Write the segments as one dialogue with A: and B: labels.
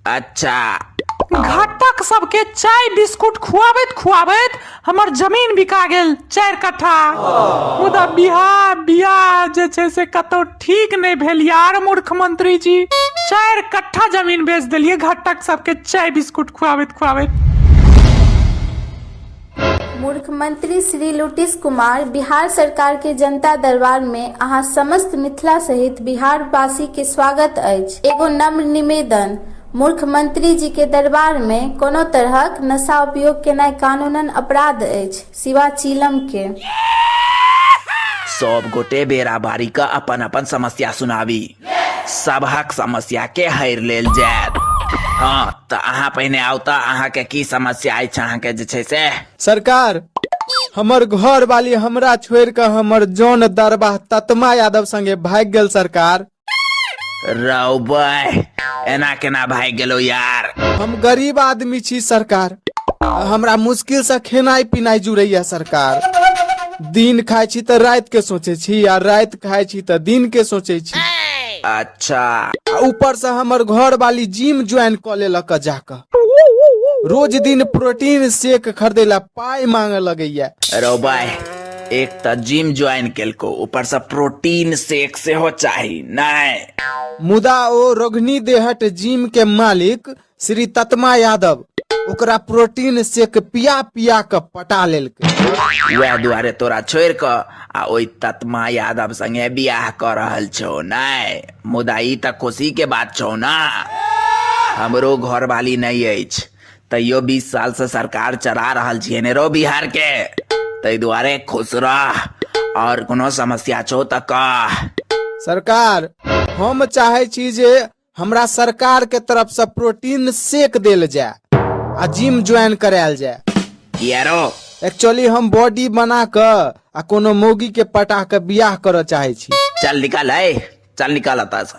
A: अच्छा
B: घटक सबके चाय बिस्कुट खुआबैत खुआबैत हमर जमीन बिका गेल 4 कट्ठा। मुदा बियाह जे छै से कतौ ठीक नहीं भेल यार मूर्ख मंत्री जी। 4 कट्ठा जमीन बेच देलिए घटक सबके चाय बिस्कुट खुआबैत खुआबैत।
C: मूर्ख मंत्री श्री लुटिस कुमार बिहार सरकार के जनता दरबार में अहाँ समस्त मिथिला सहित बिहार वासी के स्वागत अछि। एगो नम्र निवेदन, मूर्ख मंत्री जी के दरबार में कोनो तरहक नशा उपयोग केनाइ कानूनन अपराध अछि, सिवा चीलम के।
A: सब गोटे बेरा बारी का अपन अपन समस्या सुनाबी, सबहक समस्या के हर लेल जायत। हाँ तो अहाँ पहने आउ तो अहाँ के की समस्या अछि अहाँ के जे छै से।
D: सरकार, हमर घर वाली हमरा छोड़ के हमर जौन दरबाह ततमा यादव संगे भाग गेल सरकार।
A: रौ बय एना केना भाग गेलो यार।
D: हम गरीब आदमी छी सरकार, हमरा मुश्किल से खेनाई पिनाई जुड़ैया सरकार। दिन खाई छी तो रात के सोचे छी आ रात खाई छी तो दिन के सोचे छी।
A: अच्छा
D: ऊपर से हमर घर वाली जिम ज्वाइन कर लेलक जाकर, रोज दिन प्रोटीन शेक खरीदे ला पाई मांगे लगैया।
A: रो भाई एक तो जिम ज्वाइन केलको ऊपर से प्रोटीन शेक से हो चाहिए नहीं।
D: मुदा ओ रोगनी देहट जिम के मालिक श्री ततमा यादव ओकरा प्रोटीन शेक पिया पिया के पटा लेलकै।
A: वह दुआरे तोरा छोड़ के आ ओई ततमा यादव संगे बियाह कर रहल छौ नहीं। मुदा ई त खुशी के बात छौ ना। हमरो घर वाली नहीं अछि, तैयो 20 साल से सरकार चला रहल छियै ने रो बिहार के, तै दुआरे खुश रह। और कोनो समस्या छौ त कह।
D: सरकार, हम चाहे छी जे हमरा सरकार के तरफ से प्रोटीन शेक देल जाए आ जिम ज्वाइन करायल जाए।
A: यारो
D: एक्चुअली हम बॉडी बना के आ कोनो मौगी के पटा के बियाह करे चाहे छी।
A: चल निकाल है, चल निकाल आता सा।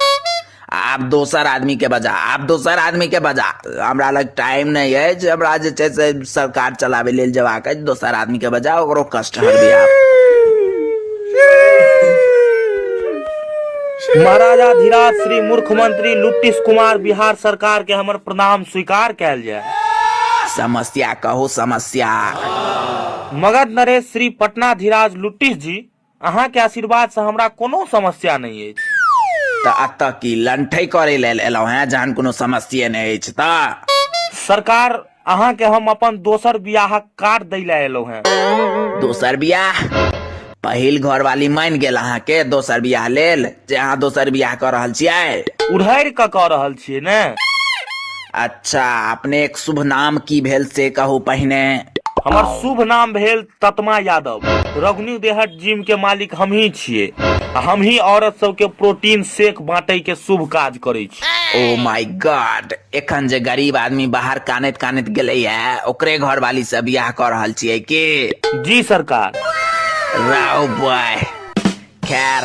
A: आप दोसर आदमी के बजा, आप दोसर आदमी के बजा। हमरा लग टाइम नहीं है जे हमरा जे छै से सरकार चलावे लेल जवाक है। दोसर आदमी के बजा, ओकरो कष्ट हरबी आप।
E: महाराजा धीराज श्री मूर्ख मंत्री लुटिस कुमार बिहार सरकार के हमर प्रणाम स्वीकार कैल जाय।
A: समस्या कहो समस्या।
E: मगध नरेश श्री पटना धीराज लुटिस जी, अहाँ के आशीर्वाद से हमरा कोनो समस्या नहीं अछि।
A: त अत की लंठई करे लेल एलौ हैं जहन कोनो समस्या नहीं अछि त।
E: सरकार, अहाँ के हम अपन दोसर बियाहक कार्ड दै ले एलौ हैं।
A: दोसर बियाह? पहिल घर वाली मान गेल अहाँ के दोसर बियाह लेल जे अहाँ दोसर बियाह कर रहल छियै?
E: उधार के कह रहल छियै ने।
A: अच्छा, अपने एक शुभ नाम की भेल से कहू पहिने।
E: हमर शुभ नाम भेल ततमा यादव। रघुनी देहट जिम के मालिक हम ही छियै। हम ही औरत सब के प्रोटीन शेक बांटे के शुभ काज करे छी।
A: ओ माय गॉड, एखन जे गरीब आदमी बाहर कानैत कानैत गेलै है ओकरे घर वाली से बियाह कर रहल छियै की?
E: जी सरकार।
A: राव बॉय, खैर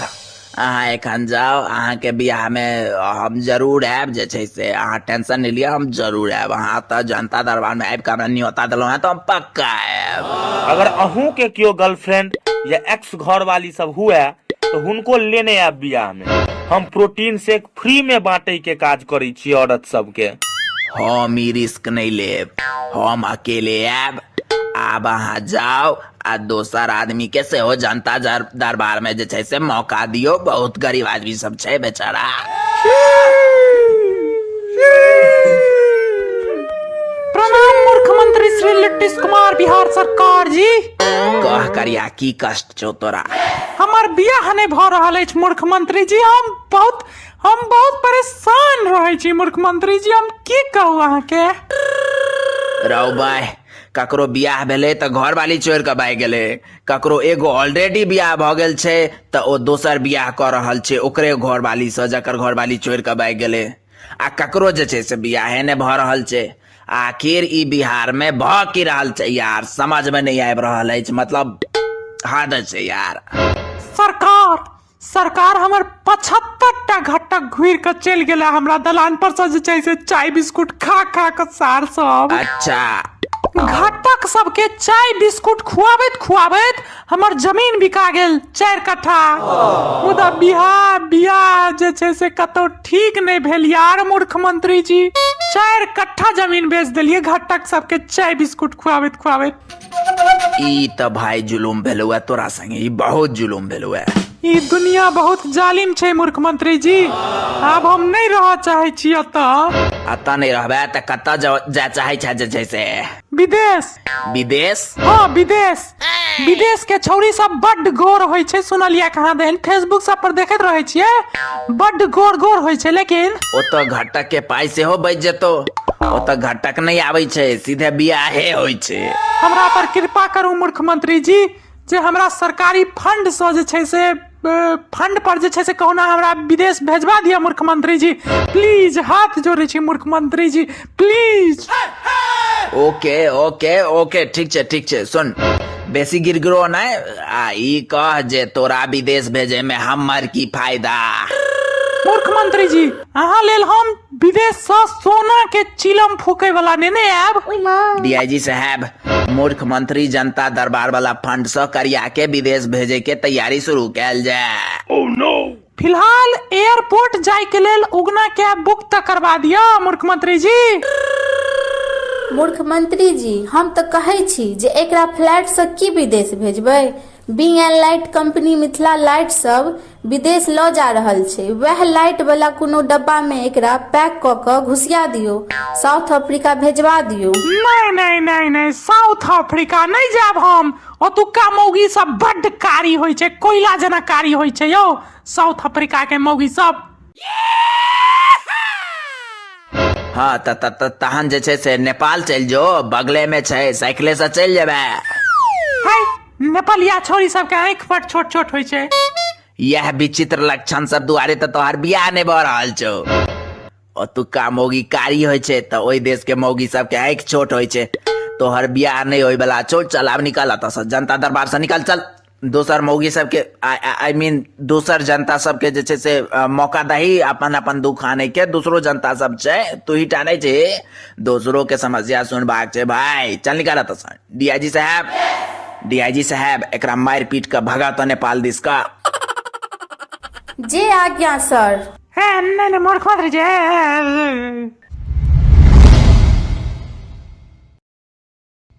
A: अहाँ एखन जाओ, अहाँ के बियाह में हम जरूर आयब। जे छै से अहाँ टेंशन नहीं लिया, हम जरूर आयब। अहाँ त जनता दरबार में आबि के हमरा न्योता देलौ हैं तो हम पक्का आयब।
E: अगर अहूँ के कियो गर्लफ्रेंड या एक्स घर वाली सब हुए तो हुनको लेने आयब बियाह में। हम प्रोटीन शेक फ्री में बांटे के काज करे छी औरत सब के।
A: हम ई रिस्क नहीं लेब, हम अकेले आयब। आब अहाँ जाओ आ दोसर आदमी के सेहो जनता दरबार में जे छै से मौका दियो। बहुत गरीब आदमी सब छै बेचारा।
B: प्रणाम मूर्ख मंत्री श्री लुटिस कुमार बिहार सरकार जी।
A: कह करिया की कष्ट छौ तोरा?
B: हमार बियाह नहीं भ रहल अछि मूर्ख मंत्री जी। हम बहुत परेशान रहे छी मूर्ख मंत्री जी। हम की कहू अहाँ के?
A: रौ भाई, ककरो बियाह भेले त घर वाली छोड़ के भाग गेले, ककरो एगो ऑलरेडी बियाह भ गेल छै त ओ दोसर बियाह कर रहल छै ओकरे घर वाली से जकर घर वाली छोड़ के भाग गेले। आ ककरो जे छै से बियाहे ने भ रहल छै। आखिर ई बिहार में भ की रहल छै यार, समझ में नहीं आबि रहल अछि। मतलब हद छै यार।
B: सरकार हमर 75टा घटक घुर के चल गेला हमरा दलान पर से जे छै से चाय बिस्कुट खा खा के सार सब।
A: अच्छा,
B: घटक सबके चाय बिस्कुट खुआबैत खुआबैत हमर जमीन बिका गेल 4 कट्ठा। मुदा बियाह जे छै से कतौ ठीक नहीं भेल यार मूर्ख मंत्री जी। 4 कट्ठा जमीन बेच देलिए घटक सबके चाय बिस्कुट खुआबैत खुआबैत।
A: ई त भाई जुलुम भेलुआ तोरा संगे, ई बहुत जुलुम भेलुआ।
B: ई दुनिया बहुत जालिम छै मूर्ख मंत्री जी। अब हम नहीं रह चाहे छी
A: अतः नहीं रहबे त कत्ता जा चाहे छै जे छै से?
B: विदेश।
A: विदेश?
B: हाँ विदेश। विदेश के छौरी सब बड्ड गोर होय छै, सुनलिया कहाँ देन फेसबुक सब पर देखैत रहे छियै, बड्ड गोर गोर होय छै। लेकिन
A: ओतऽ घटक के पाई सेहो बच जेतो। ओतऽ घटक नहीं आबै छै, सीधे बियाहे होय छै।
B: हमरा पर कृपा करू मूर्ख मंत्री जी, जे हमरा सरकारी फंड से जे छै से फंड पर जे छै से कहुना हमरा विदेश भेजवा दिया मूर्ख मंत्री जी, प्लीज। हाथ जोड़े छी मूर्ख मंत्री जी, प्लीज।
A: ओके ओके ओके ठीक छै सुन, बेसी गिरगिरो नहीं आ ई कह जे तोरा विदेश भेजे में हमर की फायदा?
B: मूर्ख मंत्री जी अहाँ लेल हम विदेश से सोना के चिलम फूके वाला नेने आब।
A: डीआईजी साहब, मूर्ख मंत्री जनता दरबार वाला फंड से करिया के विदेश भेजे के तैयारी शुरू कैल जाए।
B: फिलहाल एयरपोर्ट जाय के लेल उगना कैब बुक तक करवा दिया मूर्ख मंत्री जी।
C: मूर्ख मंत्री जी हम तो कहे छी जे एकरा फ्लैट से की विदेश भेजबै? बिंग and light company Mithila light सब विदेश ल जा रहल छै, वह लाइट वाला कोनो डब्बा में एकरा पैक क के घुसिया दियो, साउथ अफ्रीका भेजवा दियो।
B: नहीं साउथ अफ्रीका नहीं जाब हम। ओतुका मौगी सब बड्ड कारी होय छै, कोयला जना कारी होय छै यौ साउथ अफ्रीका के मौगी सब।
A: हाँ तहन जे छै से नेपाल चल जो, बगले में छै, साइकिले से चल जेबे।
B: हाय नेपालिया छोरी सब के आंख पर छोट छोट होय छै।
A: यह विचित्र लक्षण सब दुआरे तो तोहर बियाह नहीं भ रहल छौ। ओतुका मौगी कारी होय छै त ओई देश के मौगी सब के आंख छोट होय छै, तोहर बियाह नहीं होय वाला छौ। चल आब निकल अत से, जनता दरबार से निकल चल। दोसर मौगी सबके आई मीन दोसर जनता सबके जे छै से मौका दही अपन अपन दुख आने के। दूसरो जनता सब छै, तू ही टा नहीं छै, दूसरों के समस्या सुनबाक छै भाई। चल निकाल अत से। डीआईजी साहब एकरा मार पीट के भगा तो नेपाल दिस का।
C: जे आज्ञा सर।
B: नहीं मूर्ख मंत्री जी।